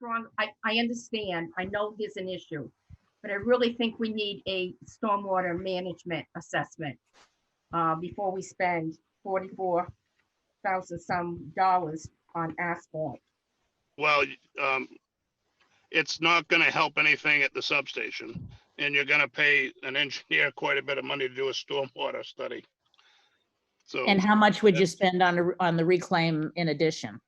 I understand, I know there's an issue, but I really think we need a stormwater management assessment before we spend 44,000 some dollars on asphalt. Well, it's not gonna help anything at the substation, and you're gonna pay an engineer quite a bit of money to do a stormwater study. So, And how much would you spend on the reclaim in addition?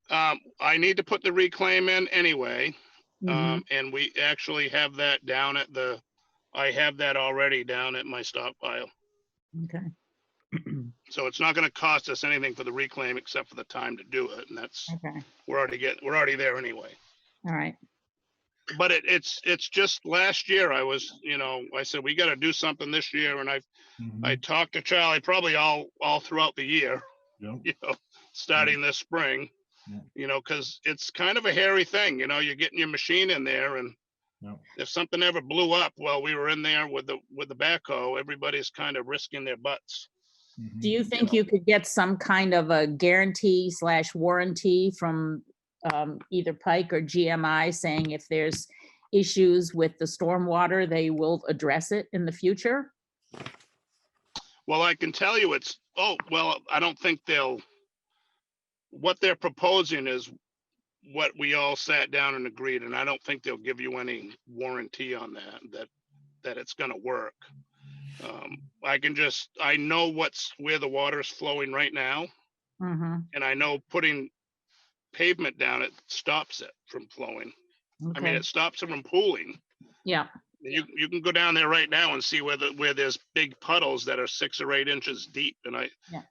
I need to put the reclaim in anyway. Mhm. And we actually have that down at I have that already down at my stockpile. Okay. So it's not gonna cost us anything for the reclaim except for the time to do it, and that's, Okay. we're already there anyway. All right. But it's just last year I was, I said, we gotta do something this year, and I talked to Charlie probably all throughout the year, Yep. starting this spring. Yeah. Cause it's kind of a hairy thing, you're getting your machine in there, and Yep. if something ever blew up while we were in there with the backhoe, everybody's kind of risking their butts. Do you think you could get some kind of a guarantee / warranty from either Pike or GMI saying if there's issues with the stormwater, they will address it in the future? Well, I can tell you I don't think what they're proposing is what we all sat down and agreed, and I don't think they'll give you any warranty on that it's gonna work. I know where the water is flowing right now, Mm-hmm. and I know putting pavement down, it stops it from flowing. I mean, Okay. it stops it from pooling. Yeah. You can go down there right now and see where there's big puddles that are 6 or 8 inches deep. And Yeah.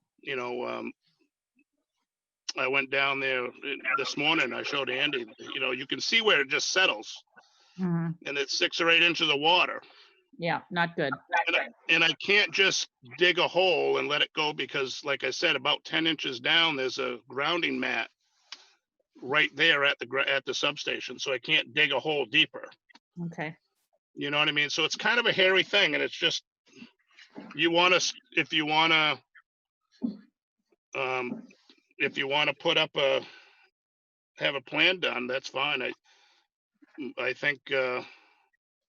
I went down there this morning. I showed Andy, you can see where it just settles, Mm-hmm. and it's 6 or 8 inches of water. Yeah. Not good. And I can't just dig a hole and let it go because, like I said, about 10 inches down, there's a grounding mat right there at the substation. So I can't dig a hole deeper. Okay. You know what I mean? So it's kind of a hairy thing, and it's just, if you want to put up have a plan done, that's fine. I think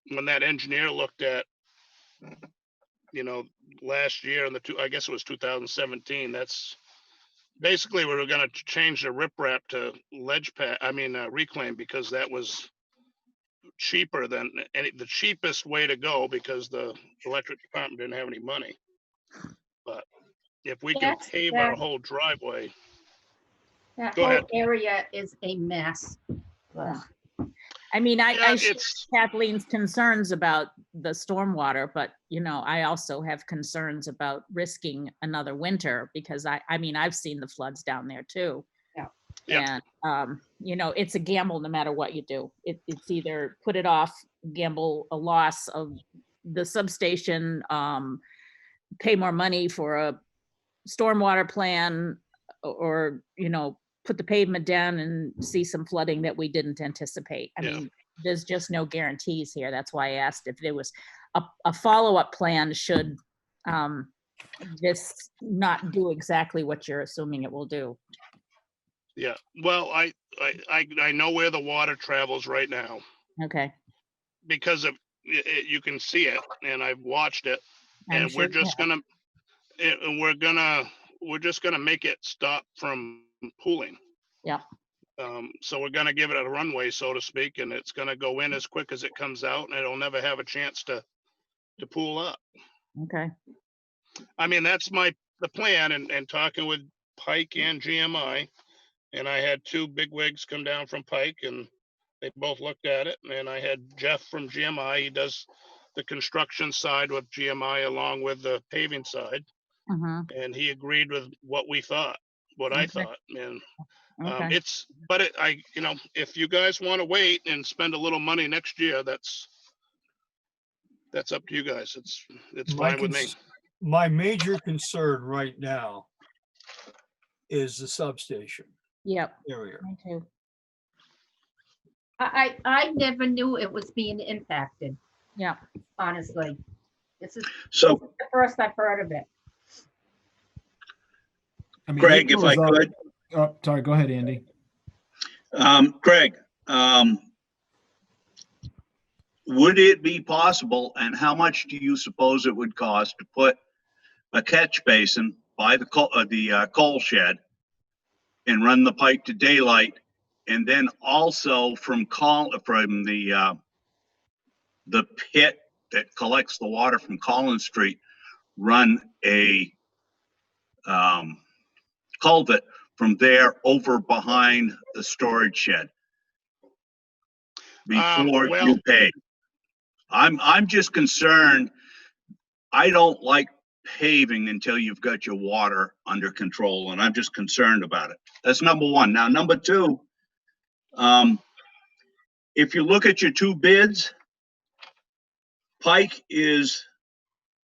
when that engineer looked at, last year I guess it was 2017, that's basically we were going to change the riprap to reclaim, because that was cheaper than the cheapest way to go, because the electric department didn't have any money. But if we can pave our whole driveway, That Go whole ahead. area is a mess. Ugh. I mean, I share it's Kathleen's concerns about the stormwater, but I also have concerns about risking another winter because I've seen the floods down there too. Yeah. And it's a gamble no matter what you do. It's either put it off, gamble a loss of the substation, pay more money for a stormwater plan, or put the pavement down and see some flooding that we didn't anticipate. I mean, there's just no guarantees here. That's why I asked if there was a follow-up plan should this not do exactly what you're assuming it will do. Yeah. Well, I know where the water travels right now, Okay. because of you can see it, and I've watched it, I'm and sure we're just gonna make it stop from pooling. Yeah. So we're gonna give it a runway, so to speak, and it's gonna go in as quick as it comes out, and it'll never have a chance to pool up. Okay. I mean, that's the plan, and talking with Pike and GMI, and I had 2 big wigs come down from Pike, and they both looked at it, and I had Jeff from GMI. He does the construction side with GMI along with the paving side, Mm-hmm. and he agreed with what I Okay. thought, and Okay. if you guys want to wait and spend a little money next year, that's up to you guys. It's fine with me. My major concern right now is the substation Yep. area. Me too. I never knew it was being impacted, Yeah. honestly. This is So, the first I've heard of it. I mean, Greg, it if I goes up- could, Oh, sorry, go ahead, Andy. Craig, would it be possible, and how much do you suppose it would cost to put a catch basin by the coal shed and run the pipe to daylight, and then also from the pit that collects the water from Collins Street, run a culvert from there over behind the storage shed before well- you pay? I'm just concerned. I don't like paving until you've got your water under control, and I'm just concerned about it. That's number one. Now, number two, if you look at your two bids, Pike is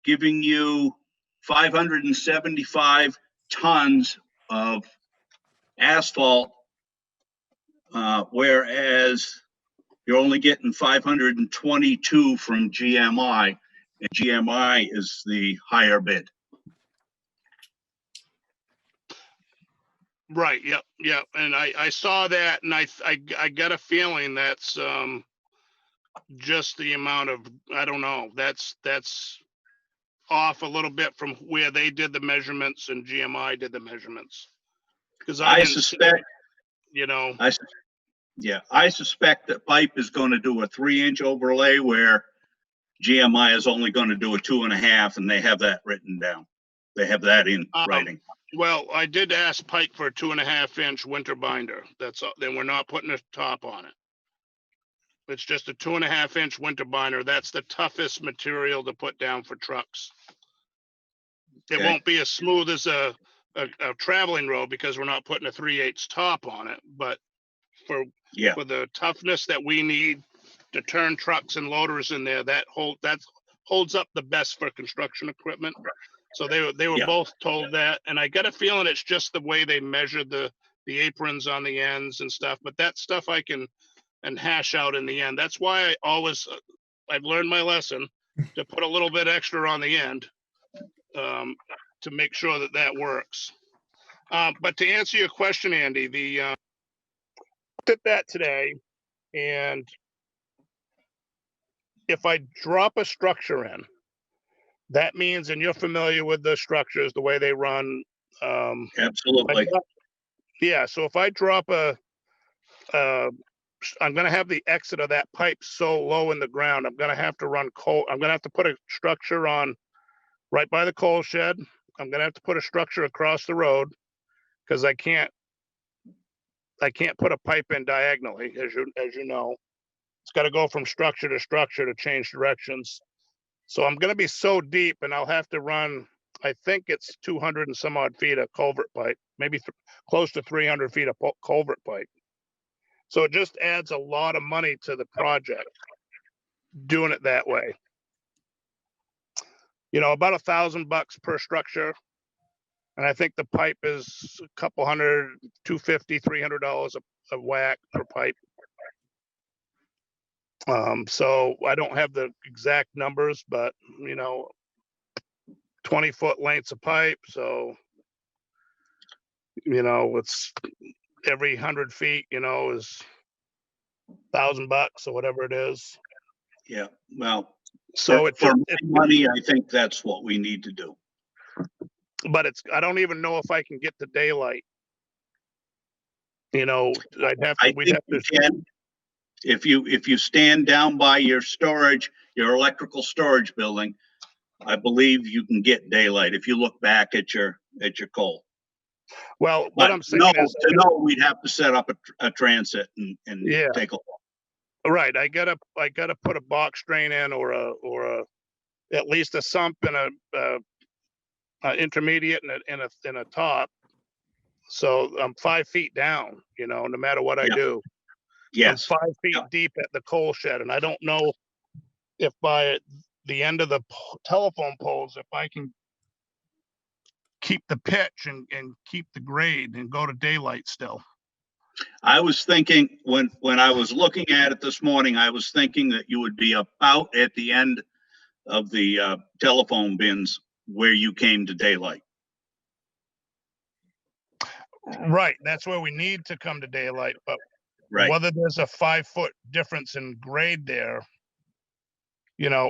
giving you 575 tons of asphalt, whereas you're only getting 522 from GMI, and GMI is the higher bid. Right, yep, yep, and I saw that, and I got a feeling that's, just the amount of, I don't know, that's off a little bit from where they did the measurements and GMI did the measurements. Cause I I didn't see suspect, it, you know, I suspect that Pipe is going to do a 3-inch overlay where GMI is only going to do a 2.5, and they have that written down. They have that in writing. well, I did ask Pike for a 2.5-inch winter binder. That's all. Then we're not putting a top on it. It's just a 2.5-inch winter binder. That's the toughest material to put down for trucks. It Okay. won't be as smooth as a traveling road because we're not putting a 3/8 top on it. But for Yeah, the toughness that we need to turn trucks and loaders in there, that holds up the best for construction equipment. So they were Yeah. both told that, and I got a feeling it's just the way they measured the aprons on the ends and stuff. But that stuff I can hash out in the end. That's why I've learned my lesson to put a little bit extra on the end, to make sure that works. But to answer your question, Andy, looked at that today, and if I drop a structure in, that means, and you're familiar with the structures, the way they run. absolutely. Yeah, so if I drop I'm going to have the exit of that pipe so low in the ground. I'm going to have to run coal. I'm going to have to put a structure on right by the coal shed. I'm going to have to put a structure across the road because I can't put a pipe in diagonally, as you know. It's got to go from structure to structure to change directions. So I'm going to be so deep, and I'll have to run, I think it's 200 and some odd feet of culvert pipe, maybe close to 300 feet of culvert pipe. So it just adds a lot of money to the project doing it that way. You know, about $1,000 per structure. And I think the pipe is a couple hundred, $250, $300 a whack per pipe. So I don't have the exact numbers, but you know, 20-foot lengths of pipe. So, you know, it's every 100 feet, you know, is $1,000 or whatever it is. Yeah, well, So for money, I think that's what we need to do. but I don't even know if I can get to daylight. You know, we'd have to. Can. If you stand down by your electrical storage building, I believe you can get daylight if you look back at your coal. Well, what But I'm saying is, we'd have to set up a transit and Yeah. take a look. right, I gotta put a box drain in or at least a sump and a intermediate and a top. So I'm 5 feet down, you know, no matter what I Yeah. do. Yes, I'm 5 feet Yeah. deep at the coal shed, and I don't know if by the end of the telephone poles, if I can keep the pitch and keep the grade and go to daylight still. I was thinking when I was looking at it this morning, I was thinking that you would be about at the end of the telephone bins where you came to daylight. Right, that's where we need to come to daylight, but Right. whether there's a 5-foot difference in grade there,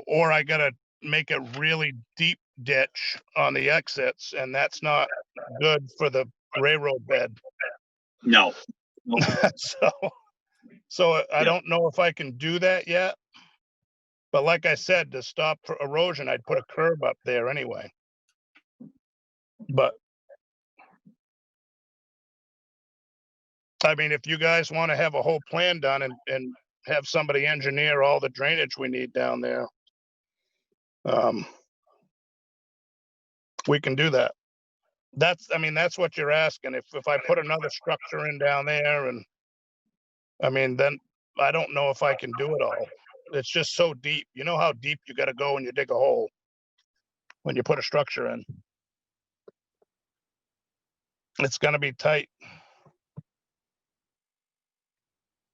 or I gotta make a really deep ditch on the exits, and that's not good for the railroad bed. No. So I Yeah. don't know if I can do that yet. But like I said, to stop for erosion, I'd put a curb up there anyway. But I mean, if you guys want to have a whole plan done and have somebody engineer all the drainage we need down there, we can do that. That's what you're asking. If I put another structure in down there, and then I don't know if I can do it all. It's just so deep. You know how deep you got to go when you dig a hole when you put a structure in. It's going to be tight.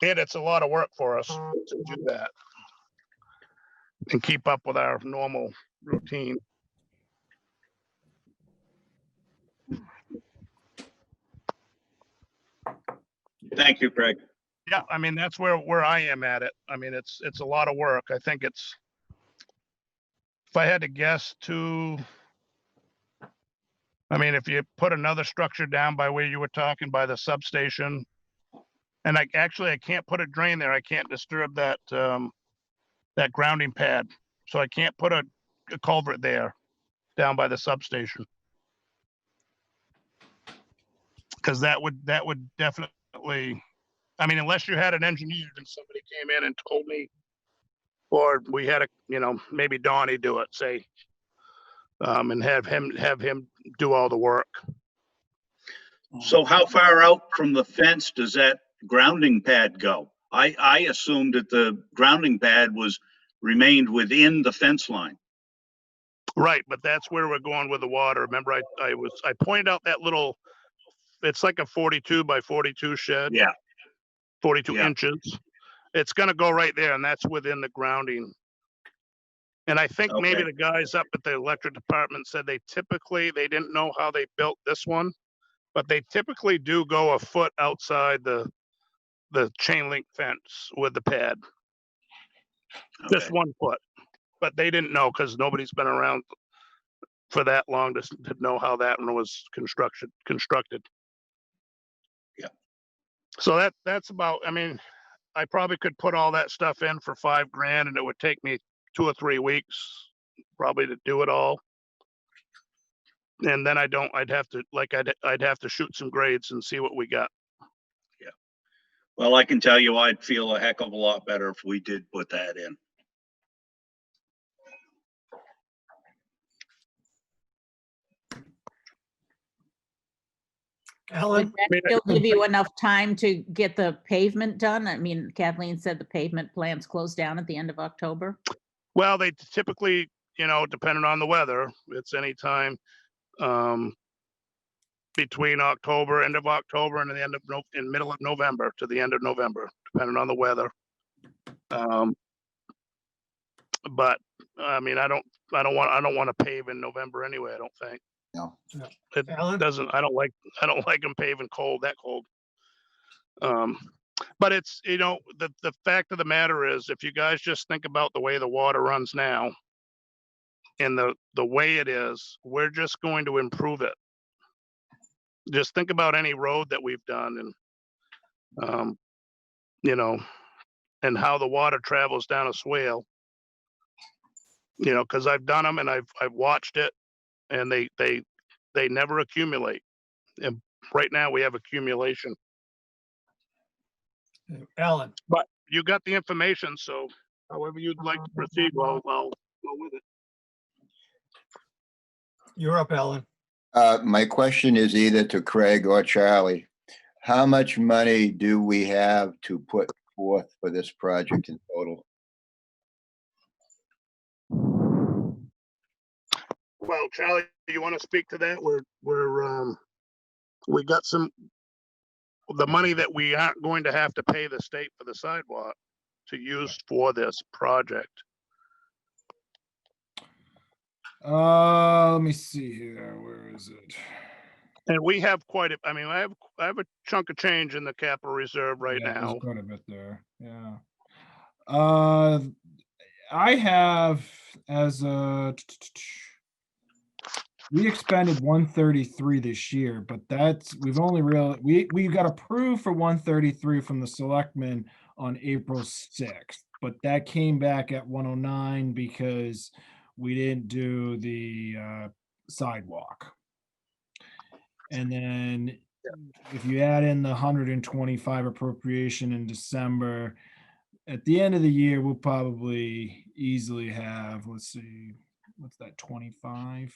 And it's a lot of work for us to do that and keep up with our normal routine. Thank you, Craig. Yeah, that's where I am at it. It's a lot of work. I think if I had to guess if you put another structure down by where you were talking by the substation, and I can't put a drain there. I can't disturb that grounding pad. So I can't put a culvert there down by the substation. Because that would definitely, unless you had an engineer and somebody came in and told me, or we had maybe Donnie do it, say, and have him do all the work. So how far out from the fence does that grounding pad go? I assumed that the grounding pad remained within the fence line. Right, but that's where we're going with the water. Remember, I pointed out that little, it's like a 42 by 42 shed. Yeah. 42 Yeah. inches. It's going to go right there, and that's within the grounding. And I think maybe Okay. the guys up at the electric department said they didn't know how they built this one, but they typically do go a foot outside the chain link fence with the pad. Just Okay. 1 foot. But they didn't know because nobody's been around for that long to know how that one was constructed. Yeah. So that's about, I probably could put all that stuff in for $5,000, and it would take me 2 or 3 weeks probably to do it all. And then I'd have to shoot some grades and see what we got. Yeah. Well, I can tell you, I'd feel a heck of a lot better if we did put that in. Alan, Would that still give you enough time to get the pavement done? Kathleen said the pavement plans close down at the end of October. Well, they typically, depending on the weather, it's anytime between end of October and in middle of November to the end of November, depending on the weather. But I don't want to pave in November anyway. I don't think. No. It Alan? doesn't. I don't like them paving that cold. But it's, the fact of the matter is, if you guys just think about the way the water runs now and the way it is, we're just going to improve it. Just think about any road that we've done and, and how the water travels down a swale, because I've done them and I've watched it, and they never accumulate. And right now we have accumulation. Alan, But you got the information, so however you'd like to proceed, I'll go with it. you're up, Alan. My question is either to Craig or Charlie. How much money do we have to put forth for this project in total? Well, Charlie, you want to speak to that? We got the money that we aren't going to have to pay the state for the sidewalk to use for this project. Let me see here. Where is it? And we have quite a, I mean, I have a chunk of change in the capital reserve right Yeah, there's now. quite a bit there. Yeah. I have as a we expended 133 this year, but we've only we got approved for 133 from the selectmen on April 6th, but that came back at 109 because we didn't do the sidewalk. And then if you add in the 125 appropriation in December, at the end of the year, we'll probably easily have, let's see, what's that, 25?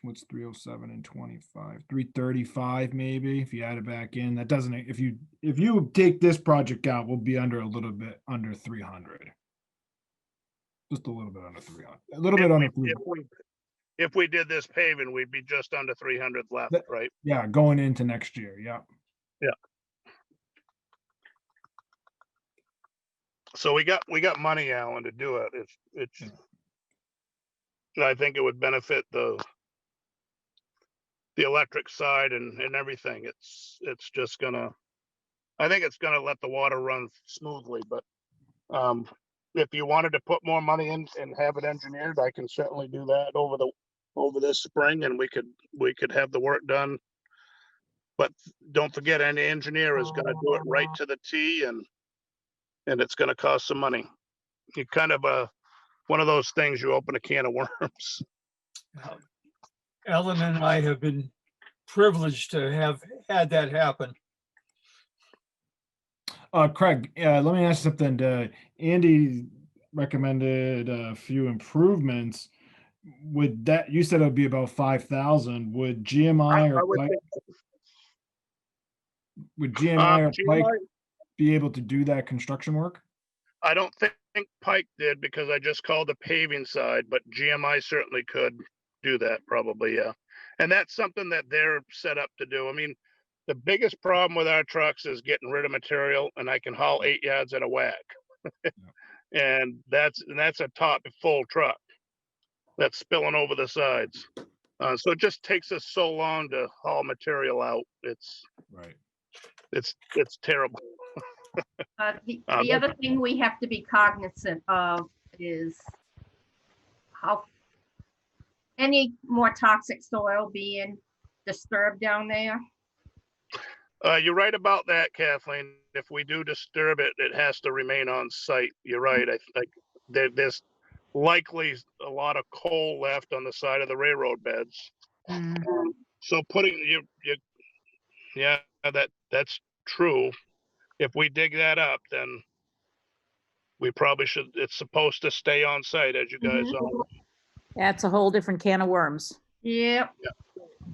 What's 307 and 25? 335 maybe, if you add it back in. That doesn't, if you take this project out, we'll be under a little bit under 300. Just a little bit under 300. A little bit under 300. If we did this paving, we'd be just under 300 left, That- right? Yeah, going into next year, yeah. So we got money, Alan, to do it. It's I think it would benefit the electric side and everything. It's just gonna, I think it's gonna let the water run smoothly, but if you wanted to put more money in and have it engineered, I can certainly do that over this spring, and we could have the work done. But don't forget, any engineer is gonna do it right to the T, and it's gonna cost some money. You kind of one of those things, you open a can of worms. Ellen and I have been privileged to have had that happen. Craig, let me ask you something. Andy recommended a few improvements. Would that, you said it would be about 5,000. Would GMI I or would Pike, think, would GMI or Pike GMI be able to do that construction work? I don't think Pike did, because I just called the paving side, but GMI certainly could do that, probably, yeah. And that's something that they're set up to do. I mean, the biggest problem with our trucks is getting rid of material, and I can haul 8 yards at a whack. And that's a top full truck that's spilling over the sides. So it just takes us so long to haul material out. It's terrible. The other thing we have to be cognizant of is how any more toxic soil being disturbed down there. You're right about that, Kathleen. If we do disturb it, it has to remain on site. You're right. There's likely a lot of coal left on the side of the railroad beds. So putting yeah, that's true. If we dig that up, then we probably should. It's supposed to stay on site, as you guys know. That's a whole different can of worms. Yep.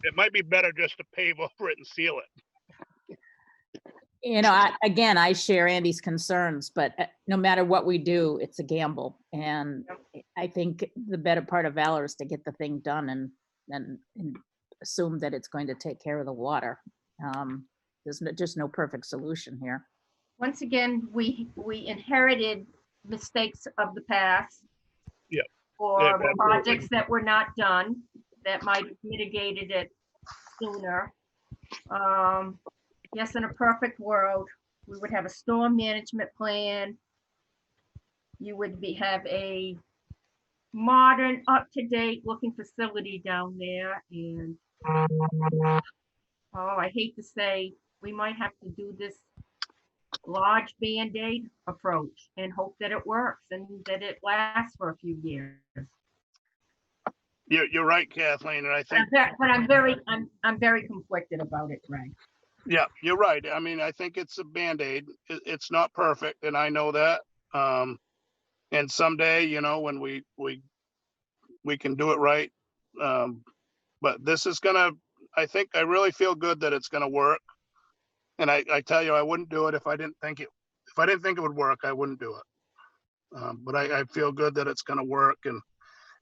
It might be better just to pave over it and seal it. You know, I share Andy's concerns, but no matter what we do, it's a gamble. And I think the better part of valor is to get the thing done and assume that it's going to take care of the water. There's just no perfect solution here. Once again, we inherited mistakes of the past. Yep. Or Yeah, absolutely. projects that were not done that might have mitigated it sooner. Yes, in a perfect world, we would have a storm management plan. You would have a modern, up-to-date looking facility down there. And I hate to say, we might have to do this large Band-Aid approach and hope that it works and that it lasts for a few years. You're right, Kathleen, and I think. But I'm very conflicted about it, Greg. Yeah, you're right. I mean, I think it's a Band-Aid. It's not perfect, and I know that. And someday, when we can do it right. But this is gonna. I really feel good that it's gonna work. And I tell you, I wouldn't do it if I didn't think it. If I didn't think it would work, I wouldn't do it. But I feel good that it's gonna work, and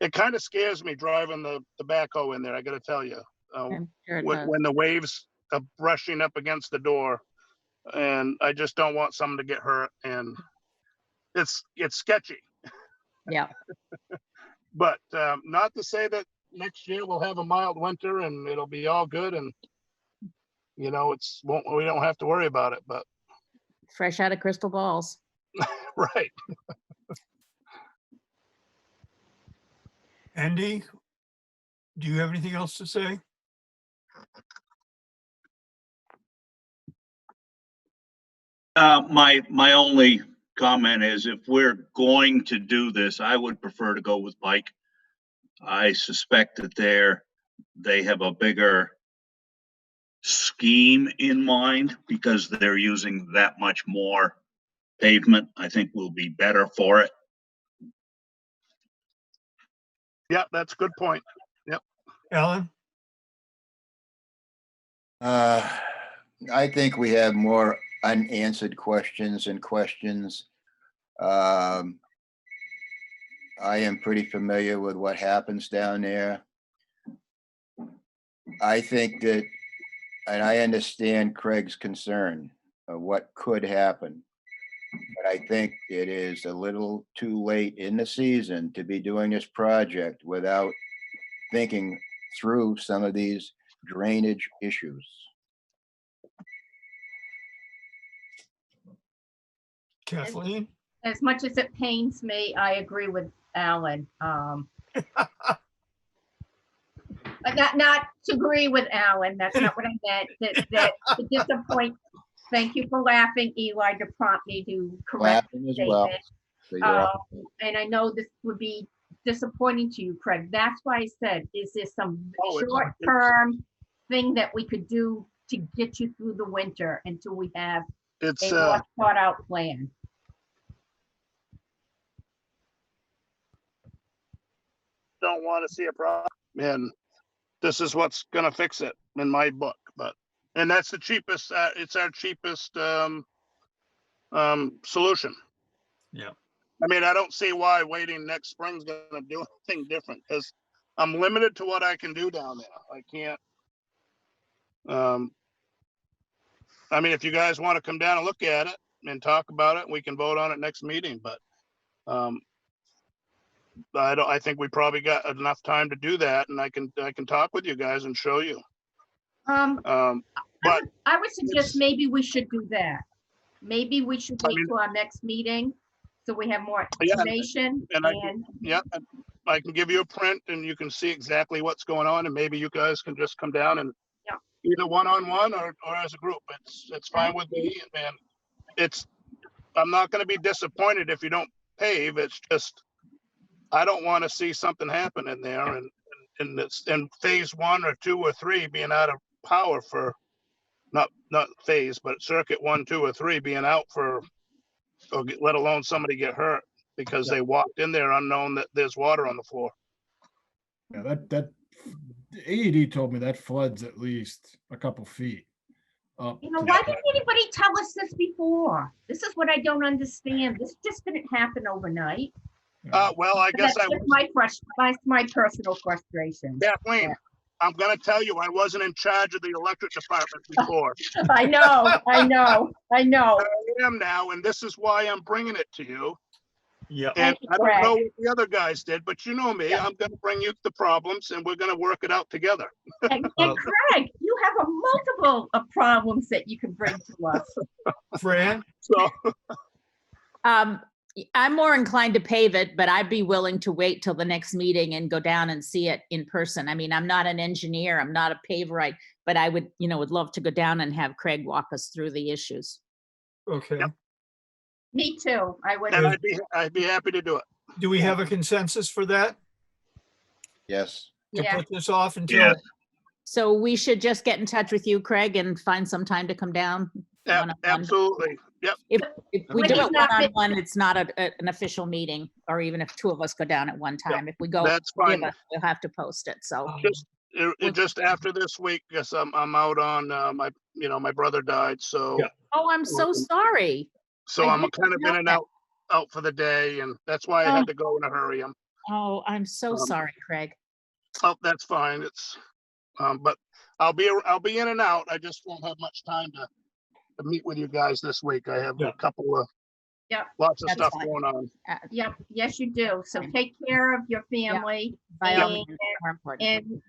it kind of scares me driving the backhoe in there. I got to tell you, when the waves are brushing up against the door, and I just don't want someone to get hurt, and it's sketchy. Yeah. But not to say that next year we'll have a mild winter and it'll be all good and, you know, we don't have to worry about it, but, Fresh out of crystal balls. right. Andy, do you have anything else to say? My only comment is if we're going to do this, I would prefer to go with Pike. I suspect that they have a bigger scheme in mind because they're using that much more pavement. I think we'll be better for it. Yeah, that's a good point. Alan? I think we have more unanswered questions and questions. I am pretty familiar with what happens down there. I think that, and I understand Craig's concern of what could happen. But I think it is a little too late in the season to be doing this project without thinking through some of these drainage issues. Kathleen? As much as it pains me, I agree with Alan. But not to agree with Alan, that's not what I meant, that to disappoint. Thank you for laughing, Eli, to prompt me to correct the Laughing as well. statement. So you're- And I know this would be disappointing to you, Craig. That's why I said, is there some Oh, it's- short-term thing that we could do to get you through the winter until we have It's, a more thought-out plan? don't want to see a problem and this is what's gonna fix it in my book, but, and that's the cheapest, it's our cheapest, solution. Yeah. I mean, I don't see why waiting next spring's gonna do anything different, because I'm limited to what I can do down there. I can't. I mean, if you guys want to come down and look at it and talk about it, we can vote on it next meeting, but, I think we probably got enough time to do that, and I can talk with you guys and show you. But I would suggest it's- maybe we should do that. Maybe we should I wait mean- till our next meeting, so we have more Yeah, information and I- and, Yeah, I can give you a print and you can see exactly what's going on and maybe you guys can just come down and Yeah. either one-on-one or as a group. It's fine with me, and I'm not gonna be disappointed if you don't pave. It's just, I don't want to see something happen in there and it's in phase 1 or 2 or 3 being out of power for, not phase, but circuit 1, 2, or 3 being out for, let alone somebody get hurt because they walked in there unknown that there's water on the floor. Yeah, that AED told me that floods at least a couple feet up. you know, to why the- didn't anybody tell us this before? This is what I don't understand. This just didn't happen overnight. Well, I But guess that's just my personal frustration. Kathleen, I'm gonna tell you, I wasn't in charge of the electric department before. I know. I am now, and this is why I'm bringing it to you. Yeah. And Thank you, I don't know Craig. what the other guys did, but you know me, Yeah. I'm gonna bring you the problems and we're gonna work it out together. And Craig, you have a multiple of problems that you can bring to us. Fran? So, I'm more inclined to pave it, but I'd be willing to wait till the next meeting and go down and see it in person. I mean, I'm not an engineer, I'm not a paverite, but I would love to go down and have Craig walk us through the issues. Okay. Yep. Me too. I would. and I'd be happy to do it. Do we have a consensus for that? Yes. To Yeah. put this off until, Yes. So we should just get in touch with you, Craig, and find some time to come down. Yeah, One-on-one. absolutely. Yep. If we But do he's it not fit- one-on-one, it's not an official meeting, or even if 2 of us go down at one time. If we go, That's three of fine. us, we'll have to post it, so. Just after this week, because I'm out on, my brother died, so. Yeah. Oh, I'm so sorry. So I I'm didn't kind of know in and that. out for the day, and that's why I had to go in a hurry. Oh, I'm so Um, sorry, Craig. Oh, that's fine. It's, but I'll be in and out. I just won't have much time to meet with you guys this week. I have Yeah. a couple of Lots of That's stuff fine. going on. Yep, yes, you do. So take care of your family By all and- means, more important. and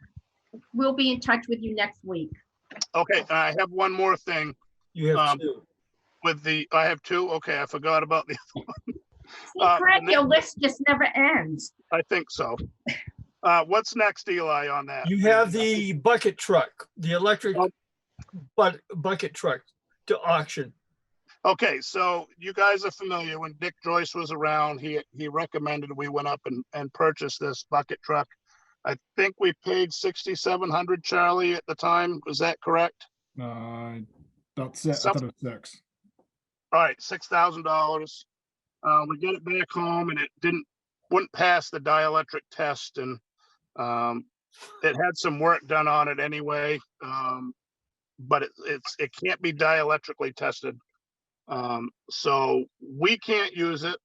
we'll be in touch with you next week. Okay, I have one more thing You have Um, two. with I have two. Okay, I forgot about the, See, Craig, and then- your list just never ends. I think so. What's next, Eli, on that? You have the bucket truck, the electric Oh. bucket truck to auction. Okay, so you guys are familiar, when Dick Joyce was around, he recommended we went up and purchased this bucket truck. I think we paid 6,700, Charlie, at the time. Was that correct? About six, I Some- thought it was 6. All right, $6,000. We get it back home and it wouldn't pass the dielectric test, and it had some work done on it anyway. But it can't be dielectrically tested. So we can't use it.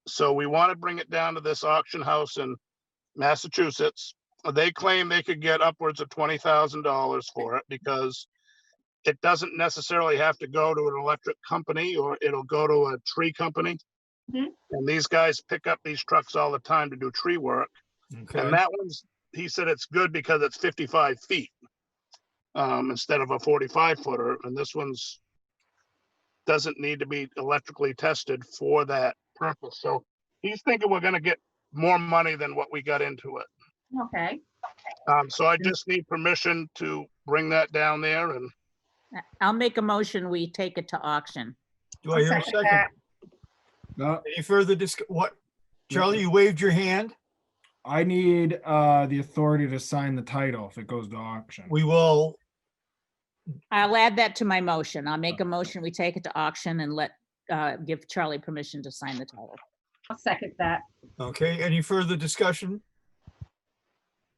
So we want to bring it down to this auction house in Massachusetts. They claim they could get upwards of $20,000 for it because it doesn't necessarily have to go to an electric company, or it'll go to a tree company. Mhm. And these guys pick up these trucks all the time to do tree work. Okay. And that one's, he said it's good because it's 55 feet instead of a 45 footer. And this one's doesn't need to be electrically tested for that purpose. So he's thinking we're going to get more money than what we got into it. Okay, So I just need permission to bring that down there, and I'll make a motion, we take it to auction. Do I hear a second second? that. Any further what? Charlie, you waved your hand. I need the authority to sign the title if it goes to auction. We will, I'll add that to my motion. I'll make a motion, we take it to auction and give Charlie permission to sign the title. I'll second that. okay, any further discussion?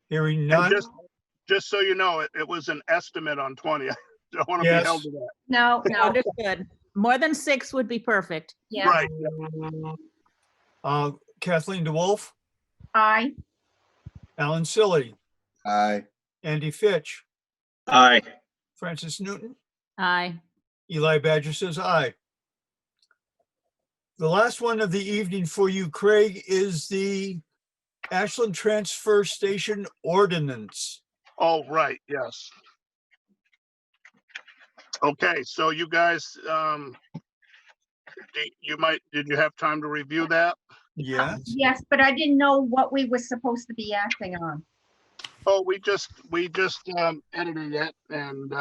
Hearing and none? just so you know, it was an estimate on 20. I don't want to Yes. be held to that. No, no, Understood. More than 6 would be perfect. yeah, Right. Kathleen DeWolf, I, Alan Silly, Aye. Andy Fitch, Aye. Francis Newton, Aye. Eli Badger says aye. The last one of the evening for you, Craig, is the Ashland Transfer Station Ordinance. Oh, right, yes. Okay, so you guys, did you have time to review that? Yes, yes, but I didn't know what we were supposed to be acting on. Oh, we just edited it and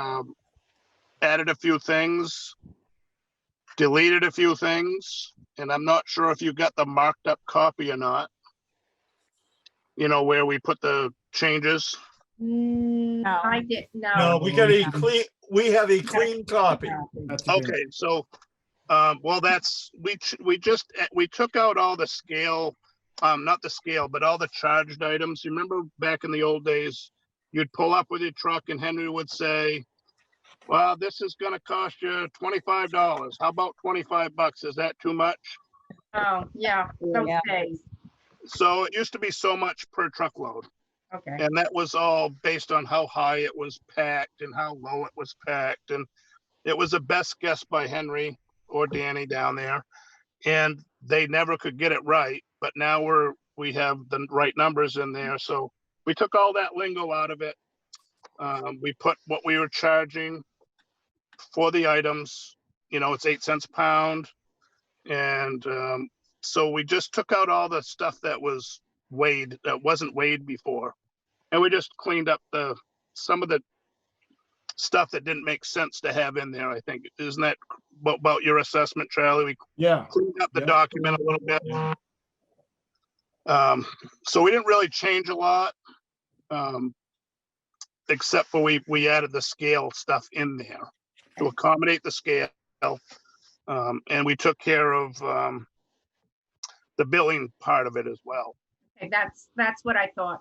added a few things, deleted a few things, and I'm not sure if you got the marked up copy or not. You know, where we put the changes. No. I didn't no, know. we got a clean, we have a clean copy. That's a good- Okay, so, well, we took out all the scale, not the scale, but all the charged items. You remember back in the old days, you'd pull up with your truck and Henry would say, well, this is gonna cost you $25. How about $25? Is that too much? Oh, yeah, those Yeah. days. So it used to be so much per truckload. Okay, And that was all based on how high it was packed and how low it was packed. And it was a best guess by Henry or Danny down there. And they never could get it right, but now we have the right numbers in there. So we took all that lingo out of it. We put what we were charging for the items, it's 8 cents a pound. And so we just took out all the stuff that was weighed, that wasn't weighed before. And we just cleaned up some of the stuff that didn't make sense to have in there, I think. Isn't that about your assessment, Charlie? We Yeah. cleaned up the Yeah. document a little bit. So we didn't really change a lot, except for we added the scale stuff in there to accommodate the scale. And we took care of the billing part of it as well. okay, that's what I thought.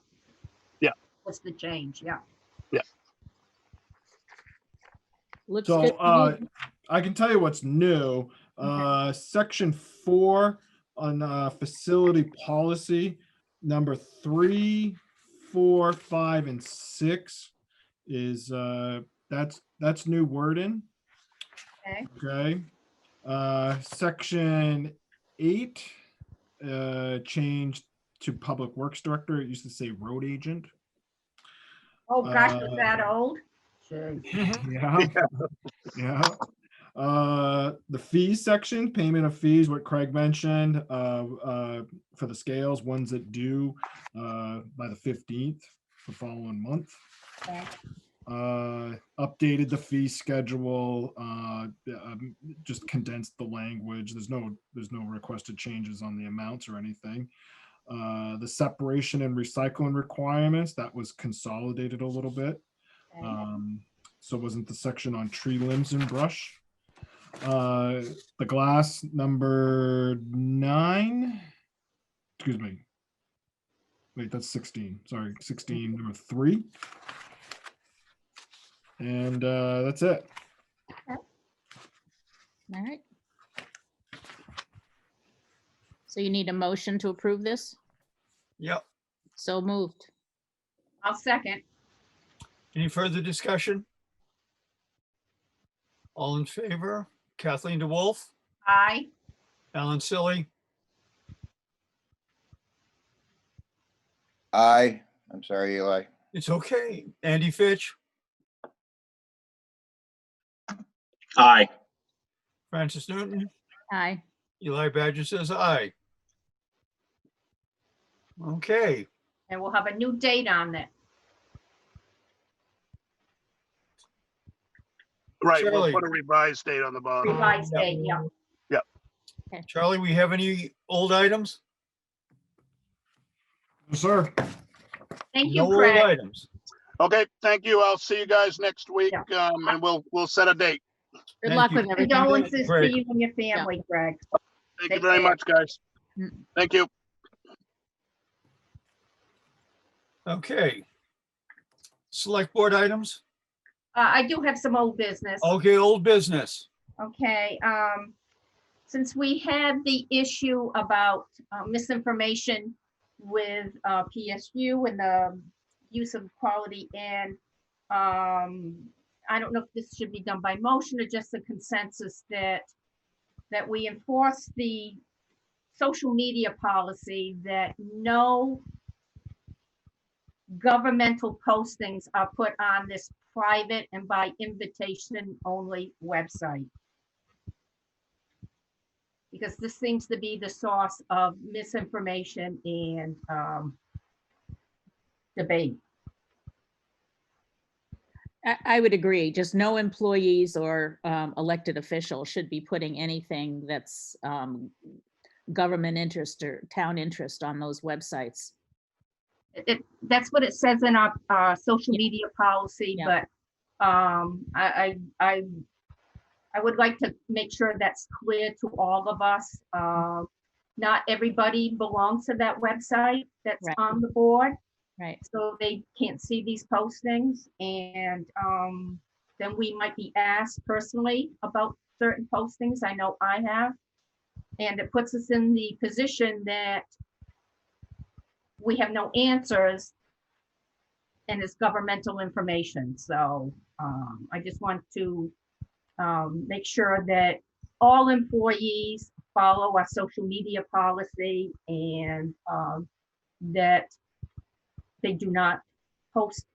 Yeah. Was the change, yeah. Looks So, good to me. I can tell you what's new. Section 4 on facility policy, number 3, 4, 5, and 6 is that's new wording. Okay, Okay. Section 8, changed to Public Works Director. It used to say Road Agent. Oh, gosh, is that old? Jeez. Yeah, yeah. The fees section, payment of fees, what Craig mentioned, for the scales, ones that due, by the 15th, the following month. Okay. Updated the fee schedule, just condensed the language. There's no requested changes on the amounts or anything. The separation and recycling requirements, that was consolidated a little bit. Okay. So wasn't the section on tree limbs and brush. The glass number 9, excuse me. Wait, that's 16. Sorry, 16, number 3. And that's it. All right. So you need a motion to approve this? Yep. So moved. I'll second. Any further discussion? All in favor? Kathleen DeWolf, Aye. Alan Silly, Aye. I'm sorry, Eli. it's okay. Andy Fitch, Aye. Francis Newton, Aye. Eli Badger says aye. Okay, And we'll have a new date on it. Right, we'll Charlie. put a revised date on the bottom. Revised date, yeah. Charlie, we have any old items? Yes, sir. Thank No you, old Craig. items. Okay, thank you. I'll see you guys next week, and we'll set a date. Good Thank luck you. with everything. Condolences to Craig. you and your family, Greg. Thank you Take very care. much, guys. Mm. Thank you. Okay. Select board items? I do have some old business. Okay, old business. Okay, since we had the issue about misinformation with PSU and the use of quality and I don't know if this should be done by motion or just a consensus that we enforce the social media policy that no governmental postings are put on this private and by invitation only website. Because this seems to be the source of misinformation and debate. I would agree. Just no employees or elected officials should be putting anything that's government interest or town interest on those websites. That's what it says in our social Yeah. media policy, Yeah. but I would like to make sure that's clear to all of us. Not everybody belongs to that website that's Right. on the board, Right. so they can't see these postings, and then we might be asked personally about certain postings. I know I have, and it puts us in the position that we have no answers, and it's governmental information. So I just want to make sure that all employees follow our social media policy and that they do not post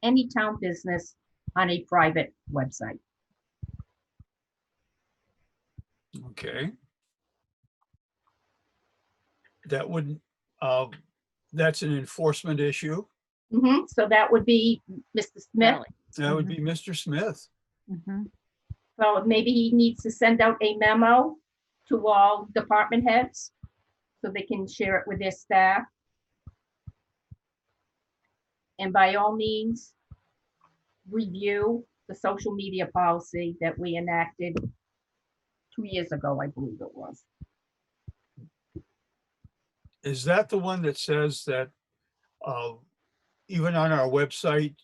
any town business on a private website. Okay. That wouldn't, that's an enforcement issue. So that would be Mr. Smith. Really. That would be Mr. Smith. Mhm. So maybe he needs to send out a memo to all department heads so they can share it with their staff. And by all means, review the social media policy that we enacted 2 years ago, I believe it was. Is that the one that says that even on our website,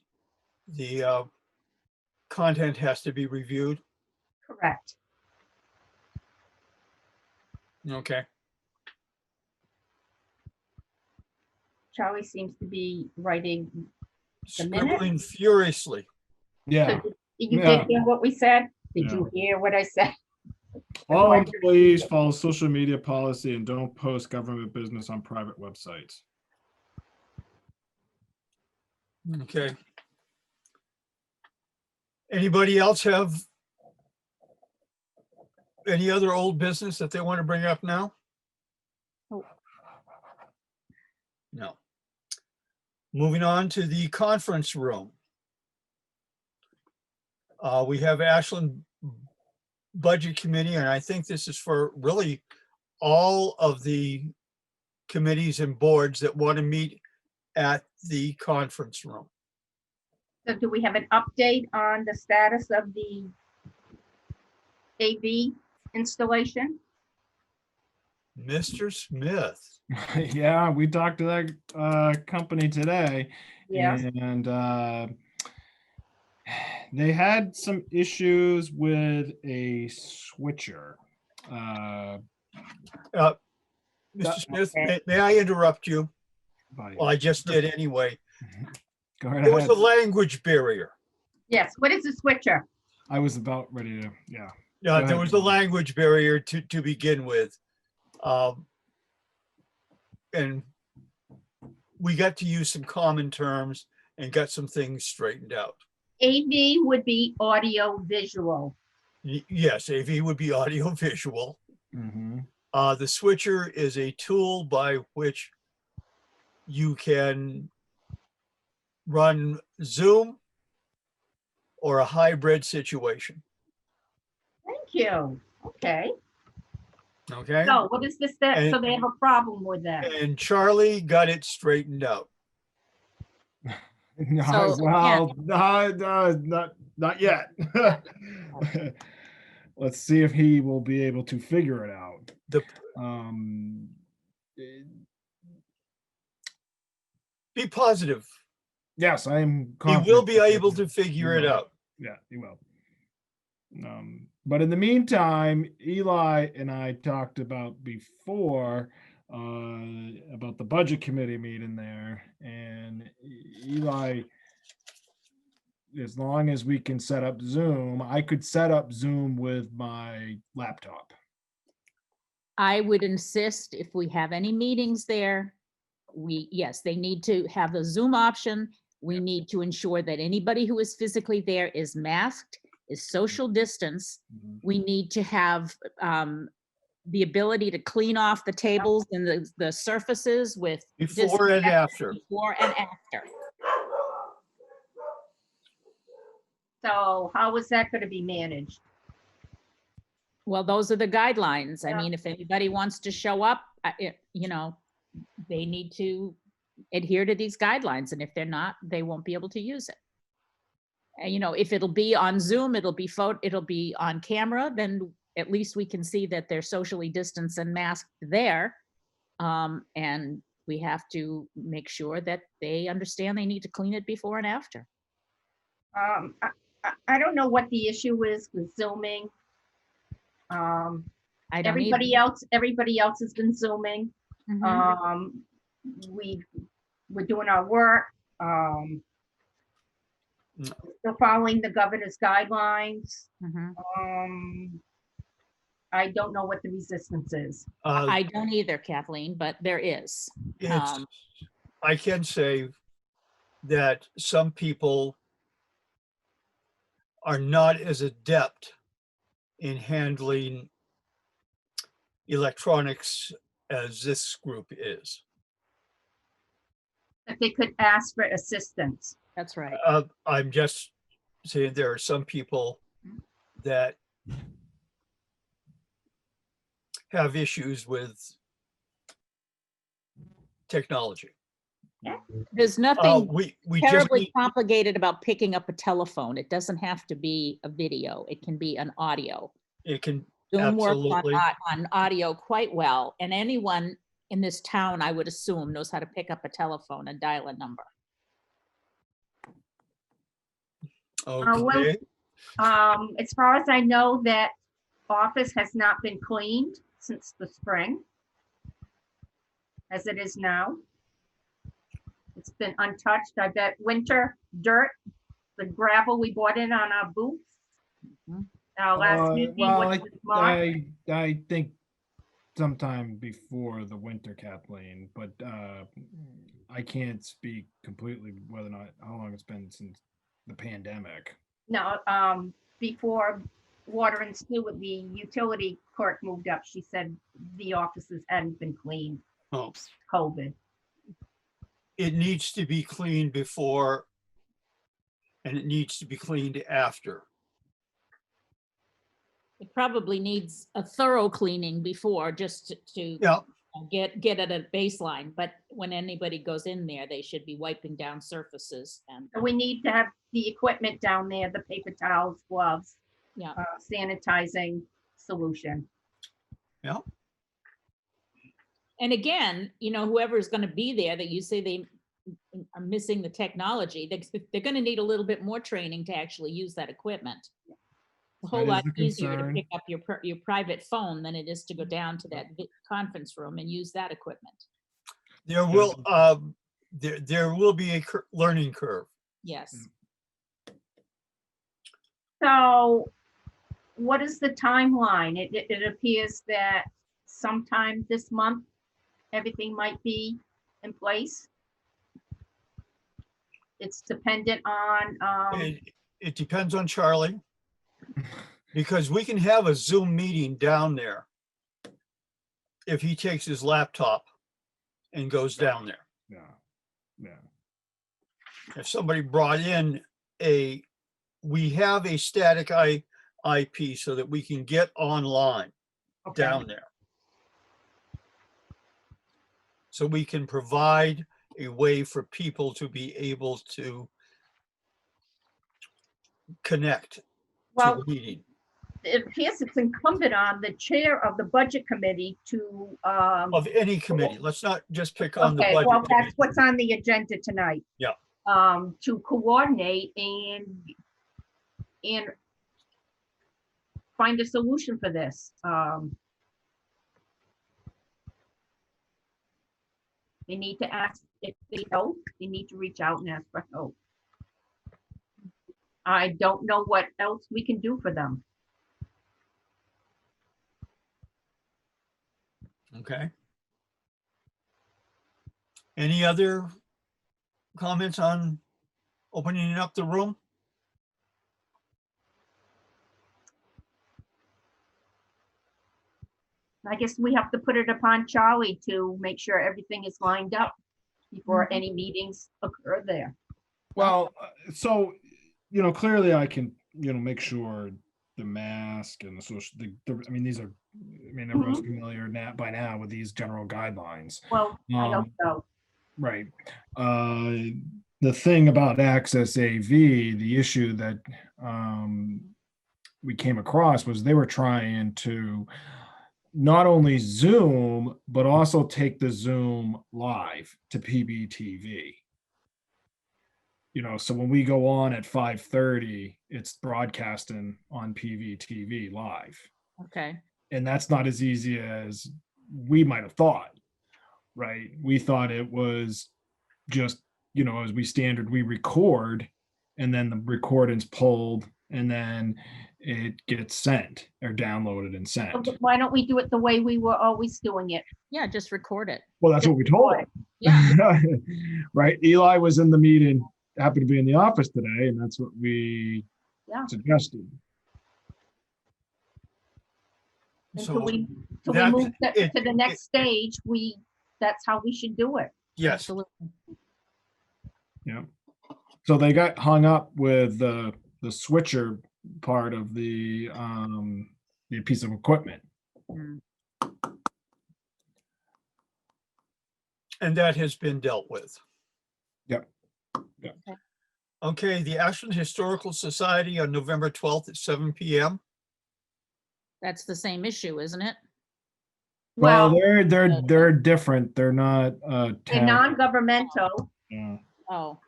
the content has to be reviewed? Correct. Okay. Charlie seems to be writing the minute. Scribbling furiously. Yeah. You Yeah. did hear what we said? Did Yeah. you hear what I said? All Like- employees follow social media policy and don't post government business on private websites. Okay. Anybody else have any other old business that they want to bring up now? Nope. No. Moving on to the conference room. We have Ashland Budget Committee, and I think this is for really all of the committees and boards that want to meet at the conference room. So do we have an update on the status of the AV installation? Mr. Smith. Yeah, we talked to that company today. Yes, And they had some issues with a switcher. Mr. That- Smith, Okay. may I interrupt you? By- Well, I just did anyway. Go right There was ahead. a language barrier. yes. What is the switcher? I was about ready to, yeah. Yeah, Go there ahead. was a language barrier to begin with. And we got to use some common terms and got some things straightened out. AV would be audio visual. Yes, AV would be audio visual. Mhm. The switcher is a tool by which you can run Zoom or a hybrid situation. Thank you. Okay. Okay? So what is this that? So And- they have a problem with that? And Charlie got it straightened out. No, So, well, not yet. Let's see if he will be able to figure it out. The- Eh, Be positive. yes, I am. He confident will be that able to figure it will. out. Yeah, he will. But in the meantime, Eli and I talked about before about the budget committee meeting there, and Eli, as long as we can set up Zoom, I could set up Zoom with my laptop. I would insist if we have any meetings there, yes, they need to have the Zoom option. We need to ensure that anybody who is physically there is masked, is social distance. Mhm. We need to have the ability to clean off the tables and the surfaces with Before and after. before and after. So how is that going to be managed? Well, those are the guidelines. I Yeah. mean, if anybody wants to show up, they need to adhere to these guidelines. And if they're not, they won't be able to use it. And, if it'll be on Zoom, it'll be on camera, then at least we can see that they're socially distanced and masked there. And we have to make sure that they understand they need to clean it before and after. I don't know what the issue is with Zooming. I don't Everybody else has been Zooming. Mhm. We're doing our work. Still following the governor's guidelines. Mhm. I don't know what the resistance is. I don't either, Kathleen, but there is. It's, I can say that some people are not as adept in handling electronics as this group is. If they could ask for assistance. That's right. I'm just saying there are some people that have issues with technology. There's nothing We just terribly need, complicated about picking up a telephone. It doesn't have to be a video. It can be an audio. it can, Zoom works Absolutely. on audio quite well, and anyone in this town, I would assume, knows how to pick up a telephone and dial a number. well, okay, As far as I know, that office has not been cleaned since the spring, as it is now. It's been untouched. I bet winter dirt, the gravel we brought in on our boots, Mhm. Our last meeting Well, was this March. I think sometime before the winter, Kathleen, but I can't speak completely whether or not how long it's been since the pandemic. No, before water and sewer, the utility clerk moved up, she said the offices hadn't been cleaned, Oh, COVID. it needs to be cleaned before and it needs to be cleaned after. It probably needs a thorough cleaning before, just to Yeah, get at a baseline, but when anybody goes in there, they should be wiping down surfaces and, So we need to have the equipment down there, the paper towels, gloves, yeah. sanitizing solution. yeah. And again, whoever's gonna be there, that you say they are missing the technology, they're gonna need a little bit more training to actually use that equipment. It's a whole That is lot the easier to concern. pick up your private phone than it is to go down to that conference room and use that equipment. There will, there will be a learning curve. Yes. So what is the timeline? It appears that sometime this month, everything might be in place. It's dependent on, It depends on Charlie. Because we can have a Zoom meeting down there if he takes his laptop and goes down there. Yeah, yeah. If somebody brought in we have a static IP so that we can get online okay, down there. So we can provide a way for people to be able to connect to well, the meeting. it appears it's incumbent on the chair of the budget committee to, Of any committee. Let's not just pick on the okay, budget well, committee. that's what's on the agenda tonight. Yeah. To coordinate and find a solution for this. They need to ask if they help, they need to reach out and ask for help. I don't know what else we can do for them. Okay. Any other comments on opening up the room? I guess we have to put it upon Charlie to make sure everything is lined up before any meetings occur there. Well, so, clearly I can, make sure the mask and the social, I mean, these are, everyone's familiar by now with these general guidelines. Well, I hope so. Right. The thing about Access AV, the issue that we came across was they were trying to not only Zoom, but also take the Zoom live to PBTV. So when we go on at 5:30, it's broadcasting on PVTV live. Okay. And that's not as easy as we might have thought, right? We thought it was just, as we record and then the recording's pulled and then it gets sent or downloaded and sent. Why don't we do it the way we were always doing it? Yeah, just record it. Well, that's what we told him. Yeah. Right. Eli was in the meeting, happened to be in the office today, and that's what we suggested. Until we that- move to the next stage, that's how we should do it. Yes, Absolutely. Yeah. So they got hung up with the switcher part of the piece of equipment. Mm. and that has been dealt with. Yep. Okay, the Ashland Historical Society on November 12th at 7 PM. That's the same issue, isn't it? Well, Well, they're different. They're not they're town. non-governmental. Yeah. Oh,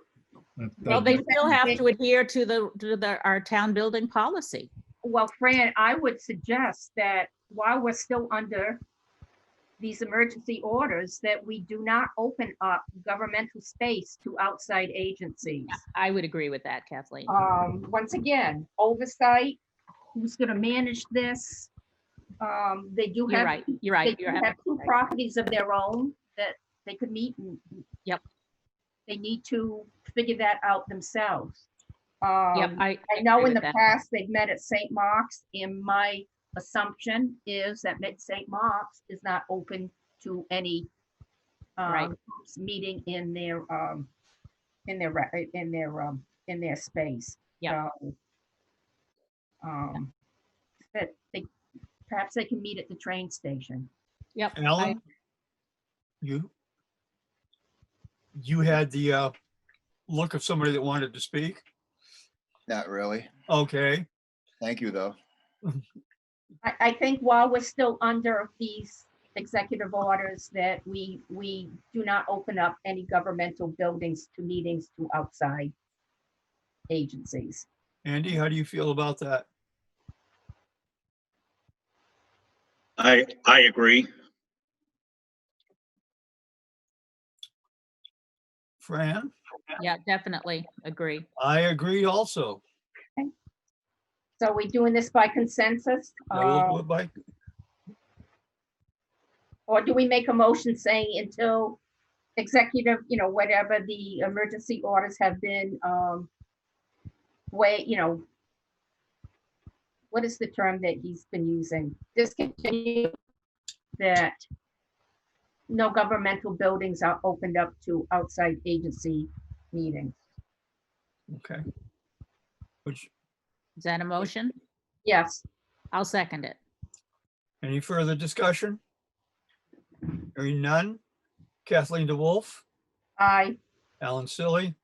That- well, they that- still have to adhere to our town building policy. Well, Fran, I would suggest that while we're still under these emergency orders, that we do not open up governmental space to outside agencies. I would agree with that, Kathleen. Once again, oversight, who's gonna manage this. They do You're have. right, you're They right, do you're have two absolutely right. properties of their own that they could meet. Yep. They need to figure that out themselves. Yep, I I know agree in the with that. past, they've met at St. Mark's, and my assumption is that St. Mark's is not open to any Right. meeting in their space. Yeah. So, that they, perhaps they can meet at the train station. Yep. Alan? You had the look of somebody that wanted to speak? Not really. Okay, Thank you, though. I think while we're still under these executive orders, that we do not open up any governmental buildings to meetings to outside agencies. Andy, how do you feel about that? I agree. Fran? Yeah, definitely agree. I agree also. So we're doing this by consensus, I will do it by- or do we make a motion saying until executive, whatever the emergency orders have been, what is the term that he's been using? Discontinue, that no governmental buildings are opened up to outside agency meetings. Okay. Which, Is that a motion? Yes, I'll second it. any further discussion? Hearing none. Kathleen DeWolf, I, Alan Silly,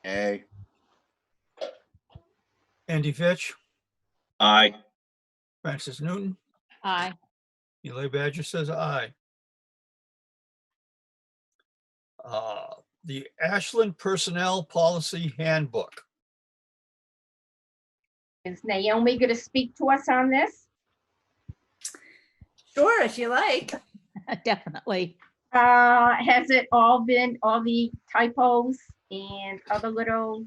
Hey, Andy Fitch, Aye. Francis Newton, Aye. Eli Badger says aye. The Ashland Personnel Policy Handbook. is Naomi gonna speak to us on this? Sure, if you like. Definitely. Has it all the typos and other little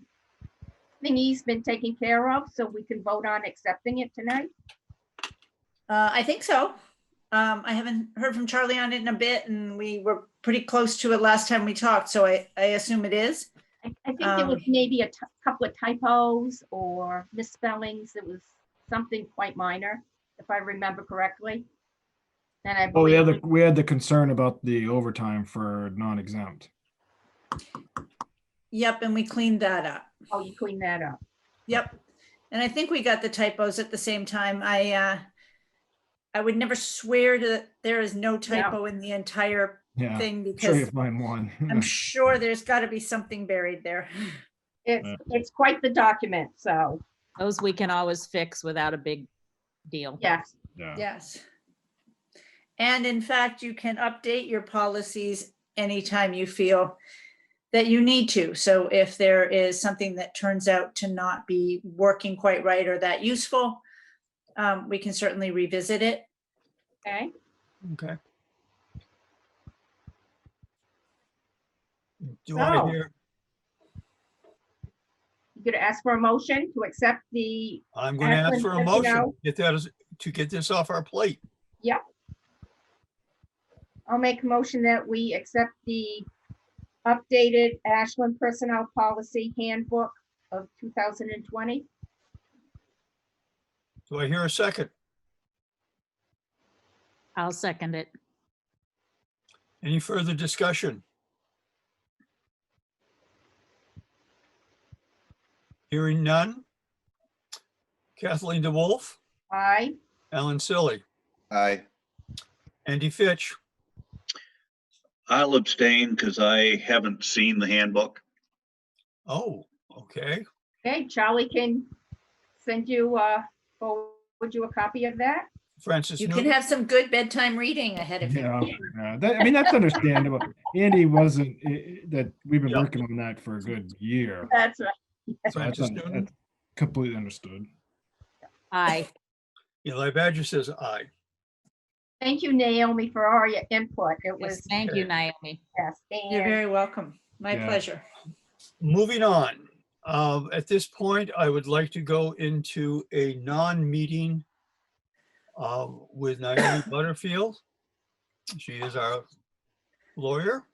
thingies been taken care of, so we can vote on accepting it tonight? I think so. I haven't heard from Charlie on it in a bit, and we were pretty close to it last time we talked, so I assume it is. I think there was maybe a couple of typos or misspellings. It was something quite minor, if I remember correctly. And I Oh, believe, we had the concern about the overtime for non-exempt. Yep, and we cleaned that up. oh, you cleaned that up. Yep. And I think we got the typos at the same time. I would never swear that there is no typo in the entire Yeah, thing, sure you because find one. I'm sure there's got to be something buried there. It's quite the document, so, Those we can always fix without a big deal. yes. Yeah. Yes. And in fact, you can update your policies anytime you feel that you need to. So if there is something that turns out to not be working quite right or that useful, we can certainly revisit it. Okay, Okay. Do I So- hear, you gonna ask for a motion to accept the, I'm gonna ask for a Ashland motion, personnel. to get this off our plate. I'll make a motion that we accept the updated Ashland Personnel Policy Handbook of 2020. Do I hear a second? I'll second it. Any further discussion? Hearing none. Kathleen DeWolf, Aye. Alan Silly, aye. Andy Fitch, I'll abstain because I haven't seen the handbook. oh, okay. Okay, Charlie can send you, forward you a copy of that. Francis You can Newton, have some good bedtime reading ahead of you. Yeah, I mean, that's understandable. Andy wasn't, that we've been Yeah. working on that for a good year. That's right. So that's Francis Newton, that's completely understood. Aye. Eli Badger says aye. Thank you, Naomi, for all your input. It Yes, was, thank you, Naomi. yes, You're and very welcome. My Yeah. pleasure. Moving on, At this point, I would like to go into a non-meeting with Naomi Butterfield. She is our lawyer.